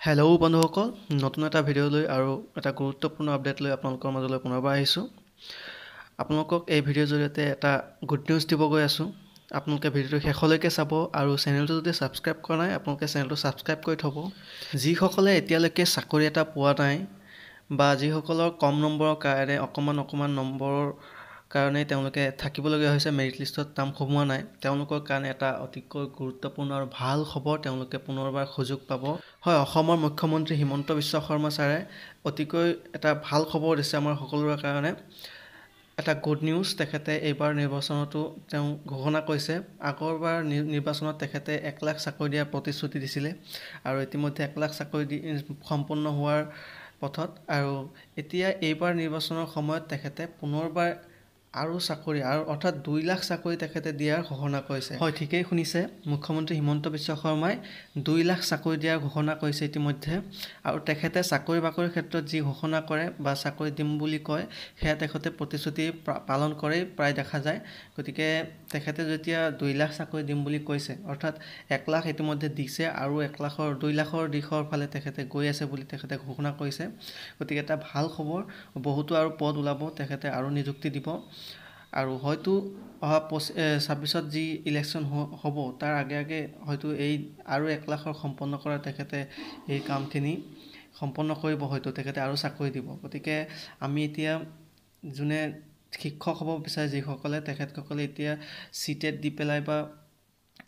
Hello' বন্ধুসকল, নতুন এটা ভিডিঅ' লৈ আৰু এটা গুৰুত্বপূৰ্ণ আপডেট লৈ আপোনালোকৰ মাজলৈ পুনৰবাৰ আহিছোঁ। আপোনালোকক এই ভিডিঅ'ৰ জৰিয়তে এটা গুড নিউজ দিব গৈ আছোঁ। আপোনালোকে ভিডিঅ'টো শেষলৈকে চাব আৰু চেনেলটো যদি ছাবস্ক্ৰাইব কৰা নাই আপোনালোকে চেনেলটো ছাবস্ক্ৰাইব কৰি থ'ব। যিসকলে এতিয়ালৈকে চাকৰি এটা পোৱা নাই বা যিসকলৰ কম নম্বৰৰ কাৰণে অকণমান নম্বৰৰ কাৰণে তেওঁলোকে থাকিবলগীয়া হৈছে, মেৰিট লিষ্টত নাম সোমোৱা নাই, তেওঁলোকৰ কাৰণে এটা অতিকৈ গুৰুত্বপূৰ্ণ আৰু ভাল খবৰ, তেওঁলোকে পুনৰবাৰ সুযোগ পাব। হয়, অসমৰ মুখ্যমন্ত্ৰী হিমন্ত বিশ্ব শৰ্মা ছাৰে অতিকৈ এটা ভাল খবৰ দিছে আমাৰ সকলোৰে কাৰণে। এটা গুড নিউজ, তেখেতে এইবাৰ নিৰ্বাচনতো তেওঁ ঘোষণা কৰিছে। আগৰবাৰ নিৰ্বাচনত তেখেতে 1 লাখ চাকৰি দিয়াৰ প্ৰতিশ্ৰুতি দিছিলে আৰু ইতিমধ্যে 1 লাখ চাকৰি সম্পূৰ্ণ হোৱাৰ পথত। আৰু এতিয়া এইবাৰ নিৰ্বাচনৰ সময়ত তেখেতে পুনৰবাৰ আৰু চাকৰি অৰ্থাৎ 2 লাখ চাকৰি তেখেতে দিয়াৰ ঘোষণা কৰিছে। হয়, ঠিকেই শুনিছে, মুখ্যমন্ত্ৰী হিমন্ত বিশ্ব শৰ্মাই 2 লাখ চাকৰি দিয়াৰ ঘোষণা কৰিছে ইতিমধ্যে। আৰু তেখেতে চাকৰি বাকৰিৰ ক্ষেত্ৰত যি ঘোষণা কৰে বা চাকৰি দিম বুলি কয়, সেয়া তেখেতে প্ৰতিশ্ৰুতি পালন কৰেই প্ৰায় দেখা যায়। গতিকে তেখেতে যেতিয়া 2 লাখ চাকৰি দিম বুলি কৈছে, অৰ্থাৎ 1 লাখ ইতিমধ্যে দিছে আৰু 2 লাখৰ দিশৰ ফালে তেখেতে গৈ আছে বুলি তেখেতে ঘোষণা কৰিছে। গতিকে এটা ভাল খবৰ, বহুতো আৰু পদ ওলাব, তেখেতে আৰু নিযুক্তি দিব আৰু হয়তো অহা 26ত যি ইলেকশ্যন হ'ব তাৰ আগে হয়তো এই আৰু 1 লাখৰ সম্পন্ন কৰা তেখেতে এই কামখিনি সম্পন্ন কৰিব, হয়তো তেখেতে আৰু চাকৰি দিব। গতিকে আমি এতিয়া যোনে শিক্ষক হ'ব বিচাৰে, যিসকলে তেখেতসকলে এতিয়া CTET দি পেলাই বা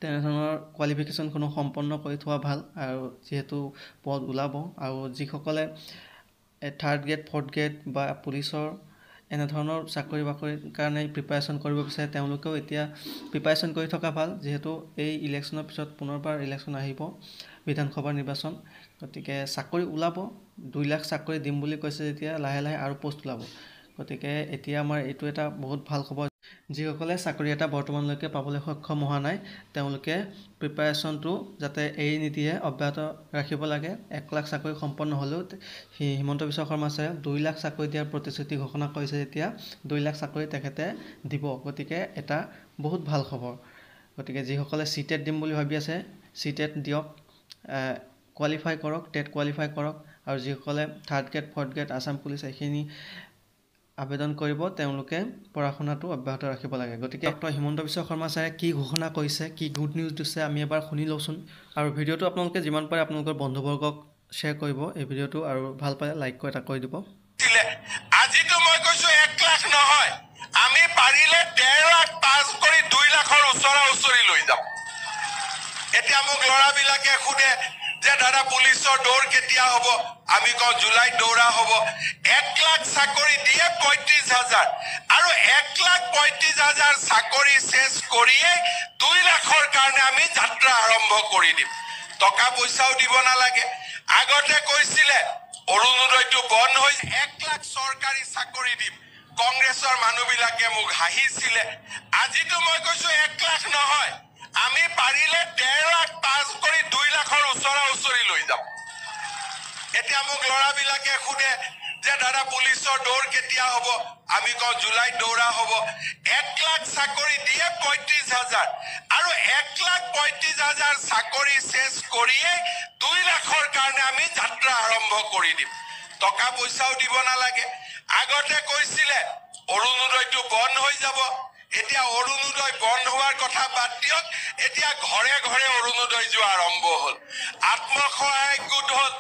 তেনেধৰণৰ কোৱালিফিকেশ্যনসমূহ সম্পন্ন কৰি থোৱা ভাল, আৰু যিহেতু পদ ওলাব। আৰু যিসকলে 3rd গ্ৰেড 4th গ্ৰেড বা পুলিচৰ এনেধৰণৰ চাকৰি বাকৰিৰ কাৰণে প্ৰিপাৰেশ্যন কৰিব বিচাৰে, তেওঁলোকেও এতিয়া প্ৰিপাৰেশ্যন কৰি থকা ভাল, যিহেতু এই ইলেকশ্যনৰ পিছত পুনৰবাৰ ইলেকশ্যন আহিব, বিধানসভাৰ নিৰ্বাচন। গতিকে চাকৰি ওলাব, 2 লাখ চাকৰি দিম বুলি কৈছে যেতিয়া লাহে লাহে আৰু পষ্ট ওলাব। গতিকে এতিয়া আমাৰ এইটো এটা বহুত ভাল খবৰ। যিসকলে চাকৰি এটা বৰ্তমানলৈকে পাবলৈ সক্ষম হোৱা নাই, তেওঁলোকে প্ৰিপাৰেশ্যনটো যাতে এৰি নিদিয়ে, অব্যাহত ৰাখিব লাগে। 1 লাখ চাকৰি সম্পন্ন হ'লেও হিমন্ত বিশ্ব শৰ্মা ছাৰে 2 লাখ চাকৰি দিয়াৰ প্ৰতিশ্ৰুতি ঘোষণা কৰিছে যেতিয়া 2 লাখ চাকৰি তেখেতে দিব। গতিকে এটা বহুত ভাল খবৰ। গতিকে যিসকলে CTET দিম বুলি ভাবি আছে, CTET দিয়ক, কোৱালিফাই কৰক, টেট কোৱালিফাই কৰক। আৰু যিসকলে 3rd grade 4th grade Assam police এইখিনি আবেদন কৰিব, তেওঁলোকে পঢ়া শুনাটো অব্যাহত ৰাখিব লাগে। গতিকে ডক্টৰ হিমন্ত বিশ্ব শৰ্মা ছাৰে কি ঘোষণা কৰিছে, কি গুড নিউজ দিছে, আমি এবাৰ শুনি লওঁচোন। আৰু ভিডিঅ'টো আপোনালোকে যিমান পাৰে আপোনালোকৰ বন্ধুবৰ্গক শ্বেয়াৰ কৰিব এই ভিডিঅ'টো, আৰু ভাল পালে লাইক কৰি দিব। আজিতো মই কৈছো 1 লাখ নহয়, আমি পাৰিলে 1.5 লাখ পাছ কৰি 2 লাখৰ ওচৰা-ওচৰি লৈ যাম। এতিয়া মোক ল'ৰাবিলাকে সোধে যে দাদা পুলিচৰ দৌৰ কেতিয়া হ'ব? আমি কওঁ জুলাইত দৌৰা হ'ব। 1 লাখ চাকৰি দিয়ে 35,000 আৰু 1,35,000 চাকৰি শেষ কৰিয়ে 2 লাখৰ কাৰণে আমি যাত্ৰা আৰম্ভ কৰি দিম। টকা পইচাও দিব নালাগে। আগতে কৈছিলে অৰুণোদয়টো বন্ধ হৈ 1 লাখ চৰকাৰী চাকৰি দিম, কংগ্ৰেছৰ মানুহবিলাকে মোক হাঁহিছিলে। আজিতো মই কৈছো 1 লাখ নহয়, আমি পাৰিলে 1.5 লাখ পাছ কৰি 2 লাখৰ ওচৰা-ওচৰি লৈ যাম। এতিয়া মোক ল'ৰাবিলাকে সোধে যে দাদা পুলিচৰ দৌৰ কেতিয়া হ'ব? আমি কওঁ জুলাইত দৌৰা হ'ব। 1 লাখ চাকৰি দিয়ে 35,000 আৰু 1,35,000 চাকৰি শেষ কৰিয়ে 2 লাখৰ কাৰণে আমি যাত্ৰা আৰম্ভ কৰি দিম। টকা পইচাও দিব নালাগে। আগতে কৈছিলে অৰুণোদয়টো বন্ধ হৈ যাব। এতিয়া অৰুণোদয় বন্ধ হোৱাৰ কথা বাদ দিয়ক, এতিয়া ঘৰে ঘৰে অৰুণোদয় যোৱা আৰম্ভ হ'ল। আত্মসহায়ক গোট হ'ল,